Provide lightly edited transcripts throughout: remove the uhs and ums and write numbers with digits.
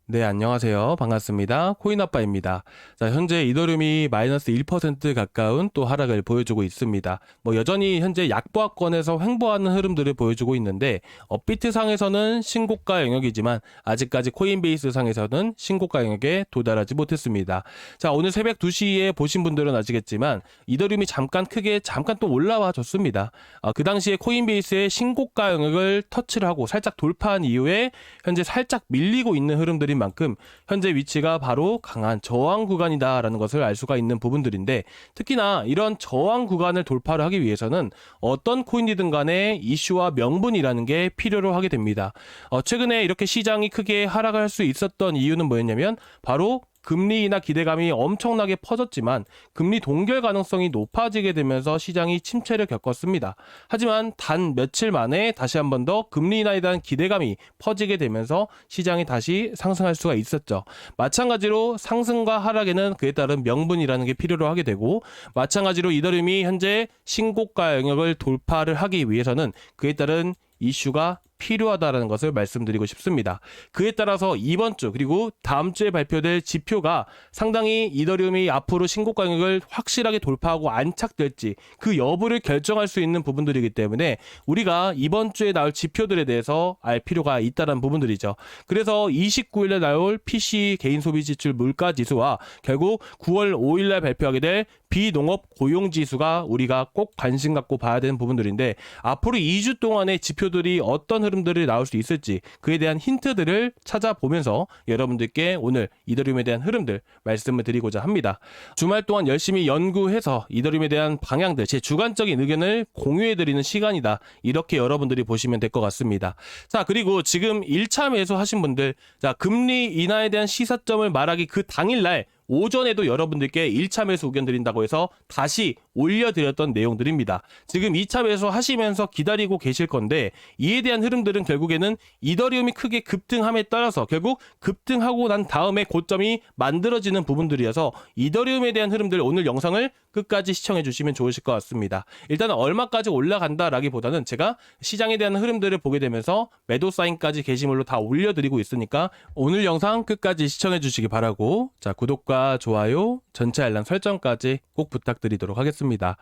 네, 안녕하세요. 반갑습니다. 코인아빠입니다. 자, 현재 이더리움이 마이너스 1% 가까운 또 하락을 보여주고 있습니다. 여전히 현재 약보합권에서 횡보하는 흐름들을 보여주고 있는데, 업비트 상에서는 신고가 영역이지만, 아직까지 코인베이스 상에서는 신고가 영역에 도달하지 못했습니다. 자, 오늘 새벽 2시에 보신 분들은 아시겠지만, 이더리움이 잠깐 또 올라와 줬습니다. 그 당시에 코인베이스의 신고가 영역을 터치를 하고 살짝 돌파한 이후에, 현재 살짝 밀리고 있는 흐름들이 만큼 현재 위치가 바로 강한 저항 구간이다라는 것을 알 수가 있는 부분들인데, 특히나 이런 저항 구간을 돌파를 하기 위해서는 어떤 코인이든 간에 이슈와 명분이라는 게 필요로 하게 됩니다. 최근에 이렇게 시장이 크게 하락할 수 있었던 이유는 뭐였냐면 바로 금리 인하 기대감이 엄청나게 퍼졌지만 금리 동결 가능성이 높아지게 되면서 시장이 침체를 겪었습니다. 하지만 단 며칠 만에 다시 한 번 더 금리 인하에 대한 기대감이 퍼지게 되면서 시장이 다시 상승할 수가 있었죠. 마찬가지로 상승과 하락에는 그에 따른 명분이라는 게 필요로 하게 되고, 마찬가지로 이더리움이 현재 신고가 영역을 돌파를 하기 위해서는 그에 따른 이슈가 필요하다는 것을 말씀드리고 싶습니다. 그에 따라서 이번 주 그리고 다음 주에 발표될 지표가 상당히 이더리움이 앞으로 신고가 영역을 확실하게 돌파하고 안착될지 그 여부를 결정할 수 있는 부분들이기 때문에 우리가 이번 주에 나올 지표들에 대해서 알 필요가 있다는 부분들이죠. 그래서 29일에 나올 PC 개인 소비 지출 물가 지수와 결국 9월 5일날 발표하게 될 비농업 고용 지수가 우리가 꼭 관심 갖고 봐야 되는 부분들인데, 앞으로 2주 동안의 지표들이 어떤 흐름들이 나올 수 있을지 그에 대한 힌트들을 찾아보면서 여러분들께 오늘 이더리움에 대한 흐름들 말씀을 드리고자 합니다. 주말 동안 열심히 연구해서 이더리움에 대한 방향들, 제 주관적인 의견을 공유해드리는 시간이다, 이렇게 여러분들이 보시면 될 것 같습니다. 자, 그리고 지금 1차 매수 하신 분들, 자, 금리 인하에 대한 시사점을 말하기 그 당일날 오전에도 여러분들께 1차 매수 의견 드린다고 해서 다시 올려드렸던 내용들입니다. 지금 2차 매수 하시면서 기다리고 계실 건데, 이에 대한 흐름들은 결국에는 이더리움이 크게 급등함에 따라서 결국 급등하고 난 다음에 고점이 만들어지는 부분들이어서 이더리움에 대한 흐름들 오늘 영상을 끝까지 시청해 주시면 좋으실 것 같습니다. 일단은 얼마까지 올라간다라기보다는 제가 시장에 대한 흐름들을 보게 되면서 매도 사인까지 게시물로 다 올려드리고 있으니까 오늘 영상 끝까지 시청해 주시기 바라고, 자, 구독과 좋아요, 전체 알람 설정까지 꼭 부탁드리도록 하겠습니다.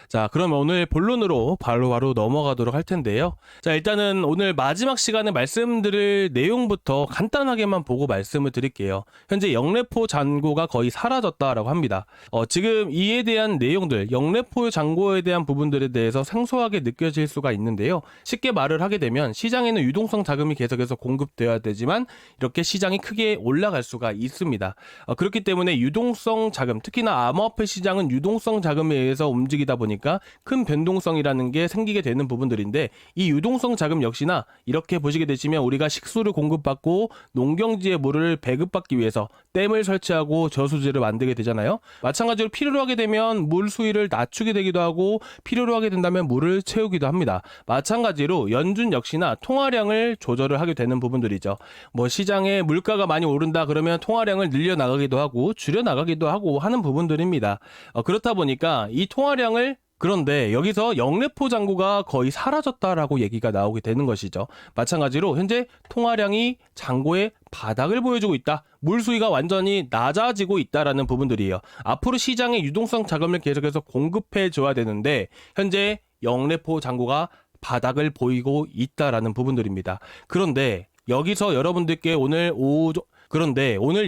자, 그럼 오늘 본론으로 바로 넘어가도록 할 텐데요. 자, 일단은 오늘 마지막 시간에 말씀드릴 내용부터 간단하게만 보고 말씀을 드릴게요. 현재 영래포 잔고가 거의 사라졌다라고 합니다. 지금 이에 대한 내용들, 영래포 잔고에 대한 부분들에 대해서 생소하게 느껴질 수가 있는데요. 쉽게 말을 하게 되면 시장에는 유동성 자금이 계속해서 공급되어야 되지만 이렇게 시장이 크게 올라갈 수가 있습니다. 그렇기 때문에 유동성 자금, 특히나 암호화폐 시장은 유동성 자금에 의해서 움직이다 보니까 큰 변동성이라는 게 생기게 되는 부분들인데, 이 유동성 자금 역시나 이렇게 보시게 되시면 우리가 식수를 공급받고 농경지에 물을 배급받기 위해서 댐을 설치하고 저수지를 만들게 되잖아요. 마찬가지로 필요로 하게 되면 물 수위를 낮추게 되기도 하고 필요로 하게 된다면 물을 채우기도 합니다. 마찬가지로 연준 역시나 통화량을 조절을 하게 되는 부분들이죠. 시장에 물가가 많이 오른다 그러면 통화량을 늘려나가기도 하고 줄여나가기도 하고 하는 부분들입니다. 그렇다 보니까 이 통화량을, 그런데 여기서 영래포 잔고가 거의 사라졌다라고 얘기가 나오게 되는 것이죠. 마찬가지로 현재 통화량이 잔고의 바닥을 보여주고 있다, 물 수위가 완전히 낮아지고 있다라는 부분들이에요. 앞으로 시장에 유동성 자금을 계속해서 공급해 줘야 되는데 현재 영래포 잔고가 바닥을 보이고 있다라는 부분들입니다. 그런데 여기서 여러분들께 오늘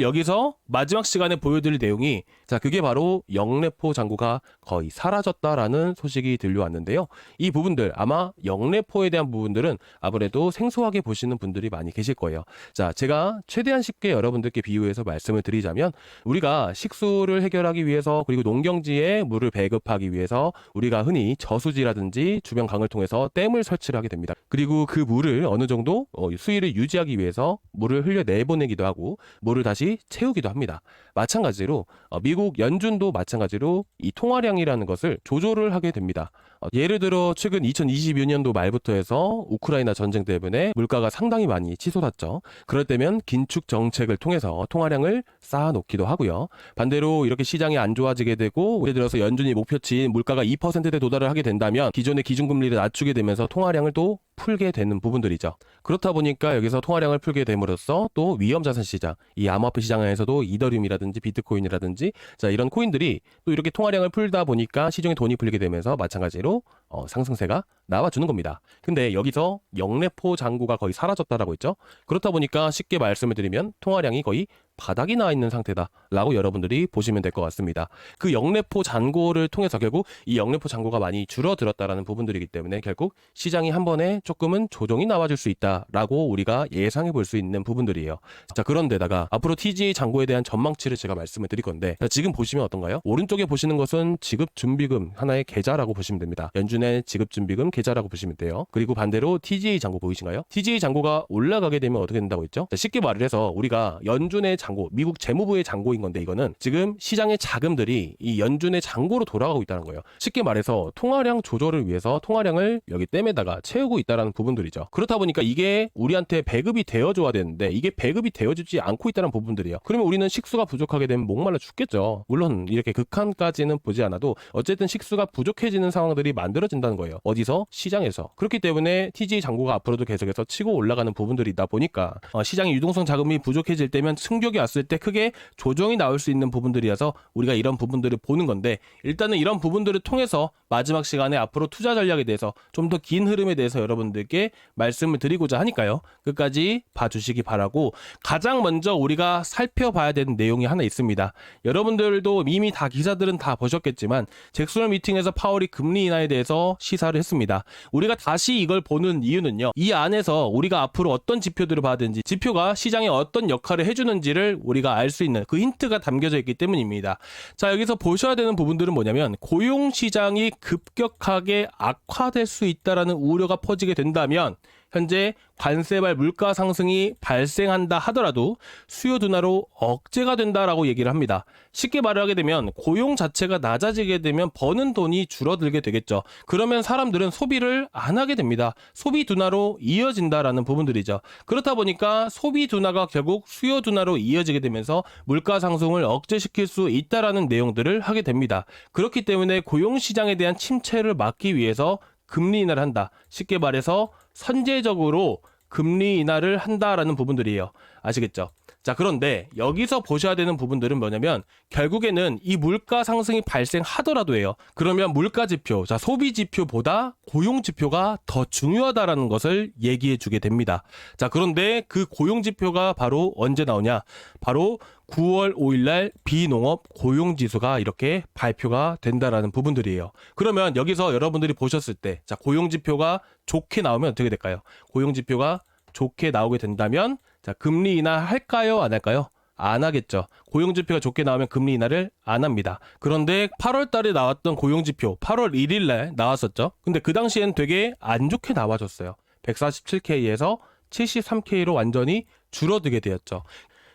여기서 마지막 시간에 보여드릴 내용이, 자, 그게 바로 영래포 잔고가 거의 사라졌다라는 소식이 들려왔는데요. 이 부분들, 아마 영래포에 대한 부분들은 아무래도 생소하게 보시는 분들이 많이 계실 거예요. 자, 제가 최대한 쉽게 여러분들께 비유해서 말씀을 드리자면, 우리가 식수를 해결하기 위해서 그리고 농경지에 물을 배급하기 위해서 우리가 흔히 저수지라든지 주변 강을 통해서 댐을 설치를 하게 됩니다. 그리고 그 물을 어느 정도 수위를 유지하기 위해서 물을 흘려내보내기도 하고 물을 다시 채우기도 합니다. 마찬가지로 미국 연준도 마찬가지로 이 통화량이라는 것을 조절을 하게 됩니다. 예를 들어 최근 2022년도 말부터 해서 우크라이나 전쟁 때문에 물가가 상당히 많이 치솟았죠. 그럴 때면 긴축 정책을 통해서 통화량을 쌓아놓기도 하고요. 반대로 이렇게 시장이 안 좋아지게 되고 예를 들어서 연준이 목표치인 물가가 2%대 도달을 하게 된다면 기존의 기준금리를 낮추게 되면서 통화량을 또 풀게 되는 부분들이죠. 그렇다 보니까 여기서 통화량을 풀게 됨으로써 또 위험자산 시장, 이 암호화폐 시장에서도 이더리움이라든지 비트코인이라든지 자 이런 코인들이 또 이렇게 통화량을 풀다 보니까 시중에 돈이 풀리게 되면서 마찬가지로 상승세가 나와주는 겁니다. 근데 여기서 영래포 잔고가 거의 사라졌다라고 했죠. 그렇다 보니까 쉽게 말씀을 드리면 통화량이 거의 바닥이 나 있는 상태다라고 여러분들이 보시면 될 것 같습니다. 그 영래포 잔고를 통해서 결국 이 영래포 잔고가 많이 줄어들었다라는 부분들이기 때문에 결국 시장이 한 번에 조금은 조정이 나와줄 수 있다라고 우리가 예상해 볼 수 있는 부분들이에요. 자, 그런데다가 앞으로 TGA 잔고에 대한 전망치를 제가 말씀을 드릴 건데 자, 지금 보시면 어떤가요? 오른쪽에 보시는 것은 지급준비금 하나의 계좌라고 보시면 됩니다. 연준의 지급준비금 계좌라고 보시면 돼요. 그리고 반대로 TGA 잔고 보이신가요? TGA 잔고가 올라가게 되면 어떻게 된다고 했죠? 자, 쉽게 말을 해서 우리가 연준의 잔고, 미국 재무부의 잔고인 건데 이거는 지금 시장의 자금들이 이 연준의 잔고로 돌아가고 있다는 거예요. 쉽게 말해서 통화량 조절을 위해서 통화량을 여기 댐에다가 채우고 있다는 부분들이죠. 그렇다 보니까 이게 우리한테 배급이 되어줘야 되는데 이게 배급이 되어주지 않고 있다는 부분들이에요. 그러면 우리는 식수가 부족하게 되면 목말라 죽겠죠. 물론 이렇게 극한까지는 보지 않아도 어쨌든 식수가 부족해지는 상황들이 만들어진다는 거예요. 어디서? 시장에서. 그렇기 때문에 TGA 잔고가 앞으로도 계속해서 치고 올라가는 부분들이다 보니까 시장의 유동성 자금이 부족해질 때면 충격이 왔을 때 크게 조정이 나올 수 있는 부분들이어서 우리가 이런 부분들을 보는 건데 일단은 이런 부분들을 통해서 마지막 시간에 앞으로 투자 전략에 대해서 좀 더 긴 흐름에 대해서 여러분들께 말씀을 드리고자 하니까요. 끝까지 봐주시기 바라고 가장 먼저 우리가 살펴봐야 되는 내용이 하나 있습니다. 여러분들도 이미 다 기사들은 다 보셨겠지만 잭슨 미팅에서 파월이 금리 인하에 대해서 시사를 했습니다. 우리가 다시 이걸 보는 이유는요. 이 안에서 우리가 앞으로 어떤 지표들을 봐야 되는지 지표가 시장에 어떤 역할을 해주는지를 우리가 알 수 있는 그 힌트가 담겨져 있기 때문입니다. 자, 여기서 보셔야 되는 부분들은 뭐냐면 고용시장이 급격하게 악화될 수 있다라는 우려가 퍼지게 된다면 현재 관세발 물가 상승이 발생한다 하더라도 수요 둔화로 억제가 된다라고 얘기를 합니다. 쉽게 말하게 되면 고용 자체가 낮아지게 되면 버는 돈이 줄어들게 되겠죠. 그러면 사람들은 소비를 안 하게 됩니다. 소비 둔화로 이어진다라는 부분들이죠. 그렇다 보니까 소비 둔화가 결국 수요 둔화로 이어지게 되면서 물가 상승을 억제시킬 수 있다라는 내용들을 하게 됩니다. 그렇기 때문에 고용 시장에 대한 침체를 막기 위해서 금리 인하를 한다. 쉽게 말해서 선제적으로 금리 인하를 한다라는 부분들이에요. 아시겠죠? 자, 그런데 여기서 보셔야 되는 부분들은 뭐냐면 결국에는 이 물가 상승이 발생하더라도요. 그러면 물가 지표, 자, 소비 지표보다 고용 지표가 더 중요하다라는 것을 얘기해 주게 됩니다. 자, 그런데 그 고용 지표가 바로 언제 나오냐? 바로 9월 5일 날 비농업 고용 지수가 이렇게 발표가 된다라는 부분들이에요. 그러면 여기서 여러분들이 보셨을 때 자, 고용 지표가 좋게 나오면 어떻게 될까요? 고용 지표가 좋게 나오게 된다면 자, 금리 인하 할까요? 안 할까요? 안 하겠죠. 고용지표가 좋게 나오면 금리 인하를 안 합니다. 그런데 8월 달에 나왔던 고용지표 8월 1일 날 나왔었죠. 근데 그 당시엔 되게 안 좋게 나와줬어요. 147K에서 73K로 완전히 줄어들게 되었죠.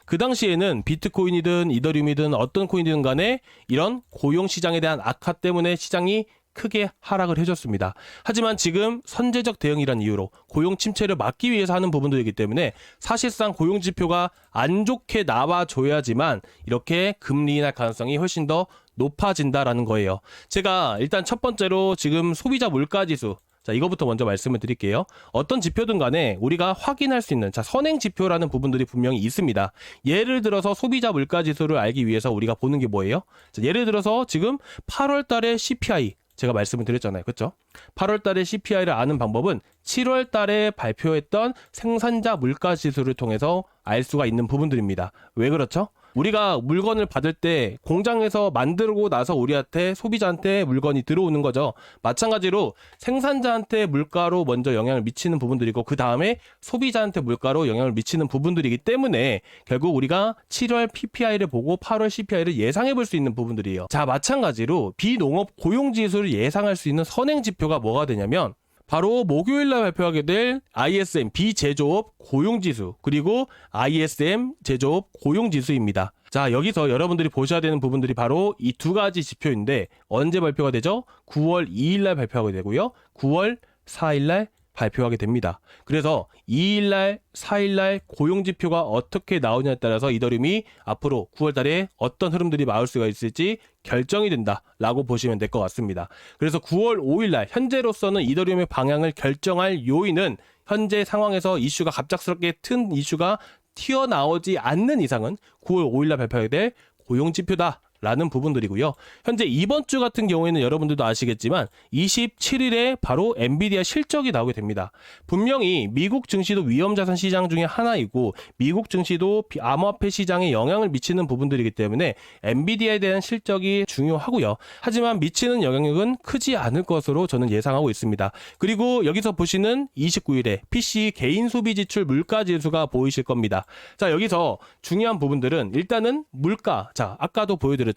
그 당시에는 비트코인이든 이더리움이든 어떤 코인이든 간에 이런 고용시장에 대한 악화 때문에 시장이 크게 하락을 해줬습니다. 하지만 지금 선제적 대응이란 이유로 고용 침체를 막기 위해서 하는 부분들이기 때문에 사실상 고용 지표가 안 좋게 나와줘야지만 이렇게 금리 인하 가능성이 훨씬 더 높아진다라는 거예요. 제가 일단 첫 번째로 지금 소비자 물가지수 자, 이거부터 먼저 말씀을 드릴게요. 어떤 지표든 간에 우리가 확인할 수 있는 자, 선행 지표라는 부분들이 분명히 있습니다. 예를 들어서 소비자 물가 지수를 알기 위해서 우리가 보는 게 뭐예요? 자, 예를 들어서 지금 8월 달에 CPI 제가 말씀을 드렸잖아요. 그렇죠? 8월 달에 CPI를 아는 방법은 7월 달에 발표했던 생산자 물가 지수를 통해서 알 수가 있는 부분들입니다. 왜 그렇죠? 우리가 물건을 받을 때 공장에서 만들고 나서 우리한테 소비자한테 물건이 들어오는 거죠. 마찬가지로 생산자한테 물가로 먼저 영향을 미치는 부분들이고 그 다음에 소비자한테 물가로 영향을 미치는 부분들이기 때문에 결국 우리가 7월 PPI를 보고 8월 CPI를 예상해 볼 수 있는 부분들이에요. 자, 마찬가지로 비농업 고용지수를 예상할 수 있는 선행지표가 뭐가 되냐면 바로 목요일날 발표하게 될 ISM 비제조업 고용지수 그리고 ISM 제조업 고용지수입니다. 자, 여기서 여러분들이 보셔야 되는 부분들이 바로 이 두 가지 지표인데 언제 발표가 되죠? 9월 2일날 발표하게 되고요. 9월 4일날 발표하게 됩니다. 그래서 2일날, 4일날 고용지표가 어떻게 나오냐에 따라서 이더리움이 앞으로 9월 달에 어떤 흐름들이 나올 수가 있을지 결정이 된다라고 보시면 될 것 같습니다. 그래서 9월 5일날 현재로서는 이더리움의 방향을 결정할 요인은 현재 상황에서 이슈가 갑작스럽게 튼 이슈가 튀어나오지 않는 이상은 9월 5일날 발표하게 될 고용지표다. 라는 부분들이고요. 현재 이번 주 같은 경우에는 여러분들도 아시겠지만 27일에 바로 엔비디아 실적이 나오게 됩니다. 분명히 미국 증시도 위험자산 시장 중에 하나이고 미국 증시도 암호화폐 시장에 영향을 미치는 부분들이기 때문에 엔비디아에 대한 실적이 중요하고요. 하지만 미치는 영향력은 크지 않을 것으로 저는 예상하고 있습니다. 그리고 여기서 보시는 29일에 PC 개인 소비 지출 물가 지수가 보이실 겁니다. 자, 여기서 중요한 부분들은 일단은 물가. 자, 아까도 보여드렸잖아요.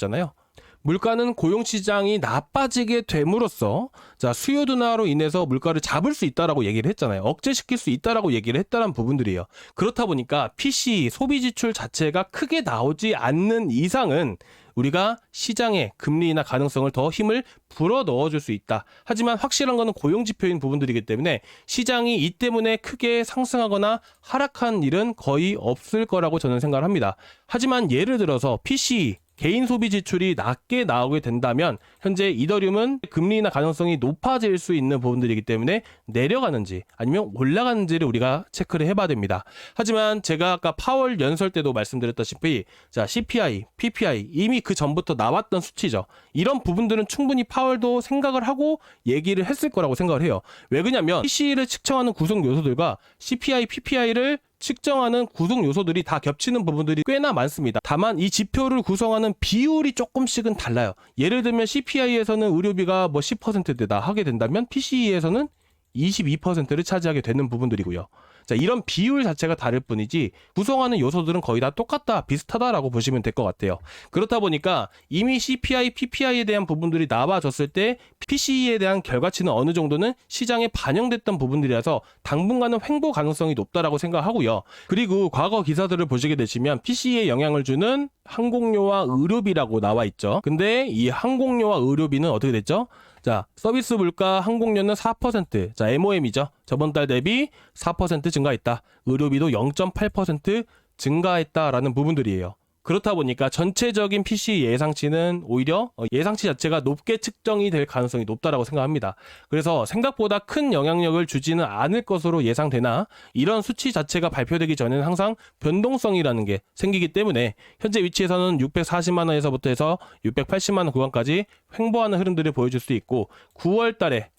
물가는 고용시장이 나빠지게 됨으로써 자, 수요 둔화로 인해서 물가를 잡을 수 있다라고 얘기를 했잖아요. 억제시킬 수 있다라고 얘기를 했다는 부분들이에요. 그렇다 보니까 PC 소비 지출 자체가 크게 나오지 않는 이상은 우리가 시장의 금리나 가능성을 더 힘을 불어 넣어줄 수 있다. 하지만 확실한 거는 고용지표인 부분들이기 때문에 시장이 이 때문에 크게 상승하거나 하락한 일은 거의 없을 거라고 저는 생각을 합니다. 하지만 예를 들어서 PC 개인 소비 지출이 낮게 나오게 된다면 현재 이더리움은 금리나 가능성이 높아질 수 있는 부분들이기 때문에 내려가는지 아니면 올라가는지를 우리가 체크를 해봐야 됩니다. 하지만 제가 아까 파월 연설 때도 말씀드렸다시피 자, CPI, PPI 이미 그 전부터 나왔던 수치죠. 이런 부분들은 충분히 파월도 생각을 하고 얘기를 했을 거라고 생각을 해요. 왜 그러냐면 PC를 측정하는 구성 요소들과 CPI, PPI를 측정하는 구성 요소들이 다 겹치는 부분들이 꽤나 많습니다. 다만 이 지표를 구성하는 비율이 조금씩은 달라요. 예를 들면 CPI에서는 의료비가 뭐 10%대다 하게 된다면 PCE에서는 22%를 차지하게 되는 부분들이고요. 자, 이런 비율 자체가 다를 뿐이지 구성하는 요소들은 거의 다 똑같다, 비슷하다라고 보시면 될 것 같아요. 그렇다 보니까 이미 CPI, PPI에 대한 부분들이 나와졌을 때 PCE에 대한 결과치는 어느 정도는 시장에 반영됐던 부분들이라서 당분간은 횡보 가능성이 높다라고 생각하고요. 그리고 과거 기사들을 보시게 되시면 PCE에 영향을 주는 항공료와 의료비라고 나와 있죠. 근데 이 항공료와 의료비는 어떻게 됐죠? 자, 서비스 물가 항공료는 4%, 자, MOM이죠. 저번 달 대비 4% 증가했다. 의료비도 0.8% 증가했다라는 부분들이에요. 그렇다 보니까 전체적인 PC 예상치는 오히려 예상치 자체가 높게 측정이 될 가능성이 높다라고 생각합니다. 그래서 생각보다 큰 영향력을 주지는 않을 것으로 예상되나 이런 수치 자체가 발표되기 전에는 항상 변동성이라는 게 생기기 때문에 현재 위치에서는 640만 원에서부터 해서 680만 원 구간까지 횡보하는 흐름들을 보여줄 수 있고 9월 달에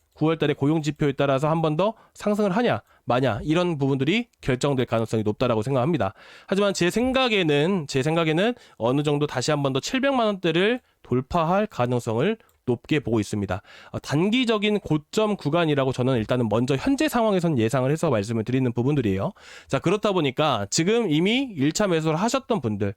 고용지표에 따라서 한 번 더 상승을 하냐 마냐 이런 부분들이 결정될 가능성이 높다라고 생각합니다. 하지만 제 생각에는 어느 정도 다시 한 번 더 700만 원대를 돌파할 가능성을 높게 보고 있습니다. 단기적인 고점 구간이라고 저는 일단은 먼저 현재 상황에선 예상을 해서 말씀을 드리는 부분들이에요. 자, 그렇다 보니까 지금 이미 1차 매수를 하셨던 분들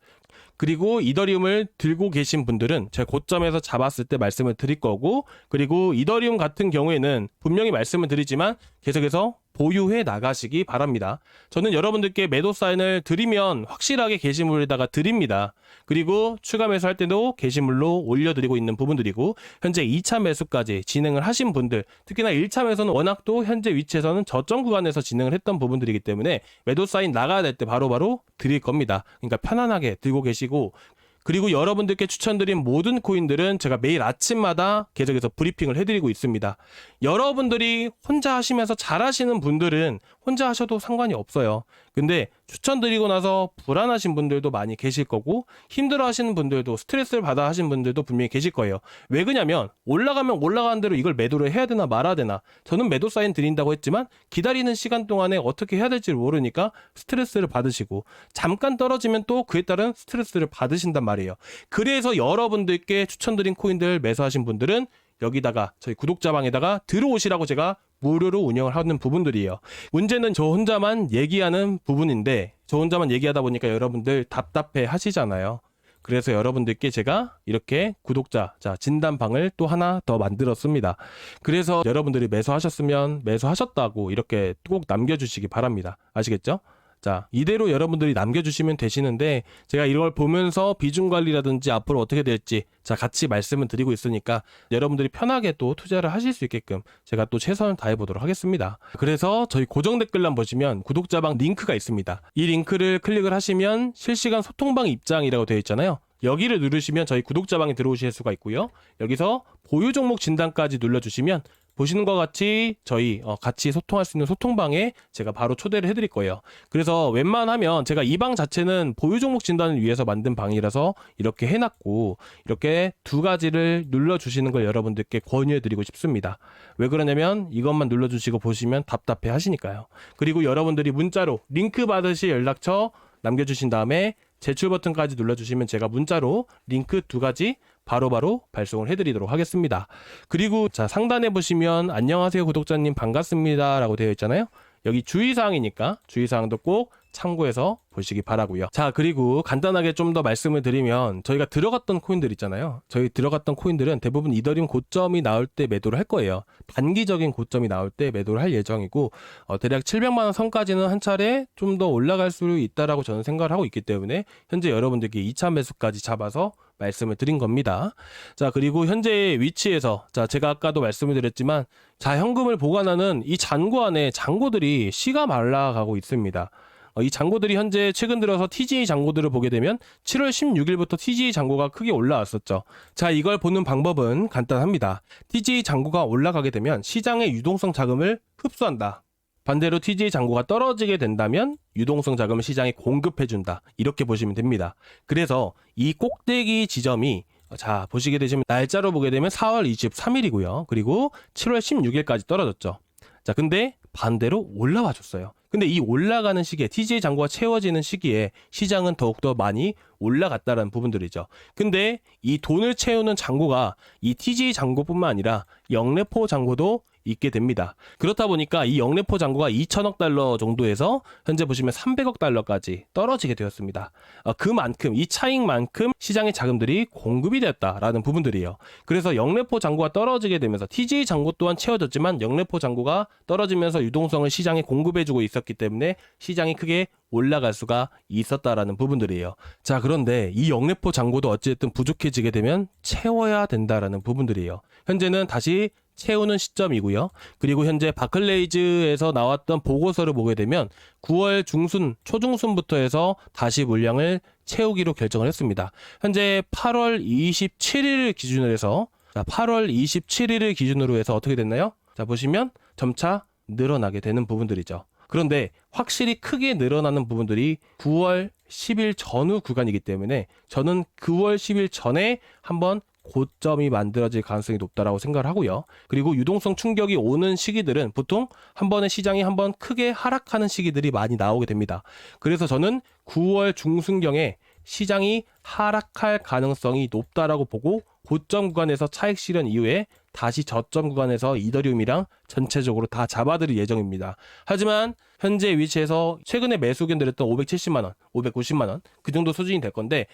그리고 이더리움을 들고 계신 분들은 제가 고점에서 잡았을 때 말씀을 드릴 거고 그리고 이더리움 같은 경우에는 분명히 말씀을 드리지만 계속해서 보유해 나가시기 바랍니다. 저는 여러분들께 매도 사인을 드리면 확실하게 게시물에다가 드립니다. 그리고 추가 매수할 때도 게시물로 올려드리고 있는 부분들이고 현재 2차 매수까지 진행을 하신 분들 특히나 1차 매수는 워낙 또 현재 위치에서는 저점 구간에서 진행을 했던 부분들이기 때문에 매도 사인 나가야 될 때 바로바로 드릴 겁니다. 그러니까 편안하게 들고 계시고 그리고 여러분들께 추천드린 모든 코인들은 제가 매일 아침마다 계속해서 브리핑을 해드리고 있습니다. 여러분들이 혼자 하시면서 잘하시는 분들은 혼자 하셔도 상관이 없어요. 근데 추천드리고 나서 불안하신 분들도 많이 계실 거고 힘들어 하시는 분들도 스트레스를 받아 하시는 분들도 분명히 계실 거예요. 왜 그러냐면 올라가면 올라가는 대로 이걸 매도를 해야 되나 말아야 되나 저는 매도 사인 드린다고 했지만 기다리는 시간 동안에 어떻게 해야 될지 모르니까 스트레스를 받으시고 잠깐 떨어지면 또 그에 따른 스트레스를 받으신단 말이에요. 그래서 여러분들께 추천드린 코인들 매수하신 분들은 여기다가 저희 구독자방에다가 들어오시라고 제가 무료로 운영을 하는 부분들이에요. 문제는 저 혼자만 얘기하는 부분인데 저 혼자만 얘기하다 보니까 여러분들 답답해 하시잖아요. 그래서 여러분들께 제가 이렇게 구독자 진단방을 또 하나 더 만들었습니다. 그래서 여러분들이 매수하셨으면 매수하셨다고 이렇게 꼭 남겨주시기 바랍니다. 아시겠죠? 자, 이대로 여러분들이 남겨주시면 되시는데 제가 이걸 보면서 비중 관리라든지 앞으로 어떻게 될지 같이 말씀을 드리고 있으니까 여러분들이 편하게 또 투자를 하실 수 있게끔 제가 또 최선을 다해 보도록 하겠습니다. 그래서 저희 고정 댓글란 보시면 구독자방 링크가 있습니다. 이 링크를 클릭을 하시면 실시간 소통방 입장이라고 되어 있잖아요. 여기를 누르시면 저희 구독자방에 들어오실 수가 있고요. 여기서 보유 종목 진단까지 눌러주시면 보시는 것 같이 저희 같이 소통할 수 있는 소통방에 제가 바로 초대를 해드릴 거예요. 그래서 웬만하면 제가 이 방 자체는 보유 종목 진단을 위해서 만든 방이라서 이렇게 해놨고 이렇게 두 가지를 눌러주시는 걸 여러분들께 권유해드리고 싶습니다. 왜 그러냐면 이것만 눌러주시고 보시면 답답해 하시니까요. 그리고 여러분들이 문자로 링크 받으실 연락처 남겨주신 다음에 제출 버튼까지 눌러주시면 제가 문자로 링크 두 가지 바로바로 발송을 해드리도록 하겠습니다. 그리고 상단에 보시면 안녕하세요 구독자님 반갑습니다 라고 되어 있잖아요. 여기 주의사항이니까 주의사항도 꼭 참고해서 보시기 바라고요. 자, 그리고 간단하게 좀 더 말씀을 드리면 저희가 들어갔던 코인들 있잖아요. 저희 들어갔던 코인들은 대부분 이더리움 고점이 나올 때 매도를 할 거예요. 단기적인 고점이 나올 때 매도를 할 예정이고 대략 700만 원 선까지는 한 차례 좀 더 올라갈 수 있다라고 저는 생각을 하고 있기 때문에 현재 여러분들께 2차 매수까지 잡아서 말씀을 드린 겁니다. 자, 그리고 현재 위치에서 제가 아까도 말씀을 드렸지만 현금을 보관하는 이 잔고 안에 잔고들이 씨가 말라가고 있습니다. 이 잔고들이 현재 최근 들어서 TGA 잔고들을 보게 되면 7월 16일부터 TGA 잔고가 크게 올라왔었죠. 자, 이걸 보는 방법은 간단합니다. TGA 잔고가 올라가게 되면 시장의 유동성 자금을 흡수한다. 반대로 TGA 잔고가 떨어지게 된다면 유동성 자금을 시장에 공급해준다. 이렇게 보시면 됩니다. 그래서 이 꼭대기 지점이 보시게 되시면 날짜로 보게 되면 4월 23일이고요. 그리고 7월 16일까지 떨어졌죠. 자, 근데 반대로 올라와 줬어요. 근데 이 올라가는 시기에 TGA 잔고가 채워지는 시기에 시장은 더욱더 많이 올라갔다는 부분들이죠. 근데 이 돈을 채우는 잔고가 이 TGA 잔고뿐만 아니라 영래포 잔고도 있게 됩니다. 그렇다 보니까 이 영래포 잔고가 2천억 달러 정도에서 현재 보시면 300억 달러까지 떨어지게 되었습니다. 그만큼 이 차익만큼 시장의 자금들이 공급이 되었다라는 부분들이에요. 그래서 영래포 잔고가 떨어지게 되면서 TGA 잔고 또한 채워졌지만 영래포 잔고가 떨어지면서 유동성을 시장에 공급해주고 있었기 때문에 시장이 크게 올라갈 수가 있었다라는 부분들이에요. 자, 그런데 이 영래포 잔고도 어쨌든 부족해지게 되면 채워야 된다라는 부분들이에요. 현재는 다시 채우는 시점이고요. 그리고 현재 바클레이즈에서 나왔던 보고서를 보게 되면 9월 중순, 초중순부터 해서 다시 물량을 채우기로 결정을 했습니다. 현재 8월 27일을 기준으로 해서 8월 27일을 기준으로 해서 어떻게 됐나요? 자, 보시면 점차 늘어나게 되는 부분들이죠. 그런데 확실히 크게 늘어나는 부분들이 9월 10일 전후 구간이기 때문에 저는 9월 10일 전에 한번 고점이 만들어질 가능성이 높다라고 생각을 하고요. 그리고 유동성 충격이 오는 시기들은 보통 한 번에 시장이 한번 크게 하락하는 시기들이 많이 나오게 됩니다. 그래서 저는 9월 중순경에 시장이 하락할 가능성이 높다라고 보고 고점 구간에서 차익 실현 이후에 다시 저점 구간에서 이더리움이랑 전체적으로 다 잡아드릴 예정입니다. 하지만 현재 위치에서 최근에 매수 의견 드렸던 570만원, 590만원 그 정도 수준이 될 건데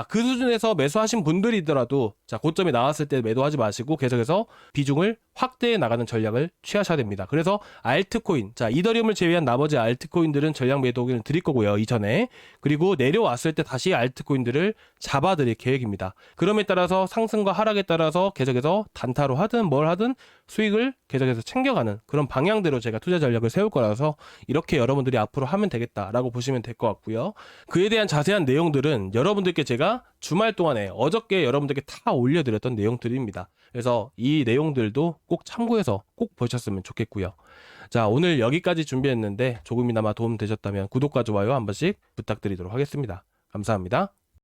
그 수준에서 매수하신 분들이더라도 고점이 나왔을 때 매도하지 마시고 계속해서 비중을 확대해 나가는 전략을 취하셔야 됩니다. 그래서 알트코인, 이더리움을 제외한 나머지 알트코인들은 전략 매도 의견을 드릴 거고요. 이전에. 그리고 내려왔을 때 다시 알트코인들을 잡아드릴 계획입니다. 그럼에 따라서 상승과 하락에 따라서 계속해서 단타로 하든 뭘 하든 수익을 계속해서 챙겨가는 그런 방향대로 제가 투자 전략을 세울 거라서 이렇게 여러분들이 앞으로 하면 되겠다라고 보시면 될 것 같고요. 그에 대한 자세한 내용들은 여러분들께 제가 주말 동안에 어저께 여러분들께 다 올려드렸던 내용들입니다. 그래서 이 내용들도 꼭 참고해서 꼭 보셨으면 좋겠고요. 자, 오늘 여기까지 준비했는데 조금이나마 도움 되셨다면 구독과 좋아요 한 번씩 부탁드리도록 하겠습니다. 감사합니다.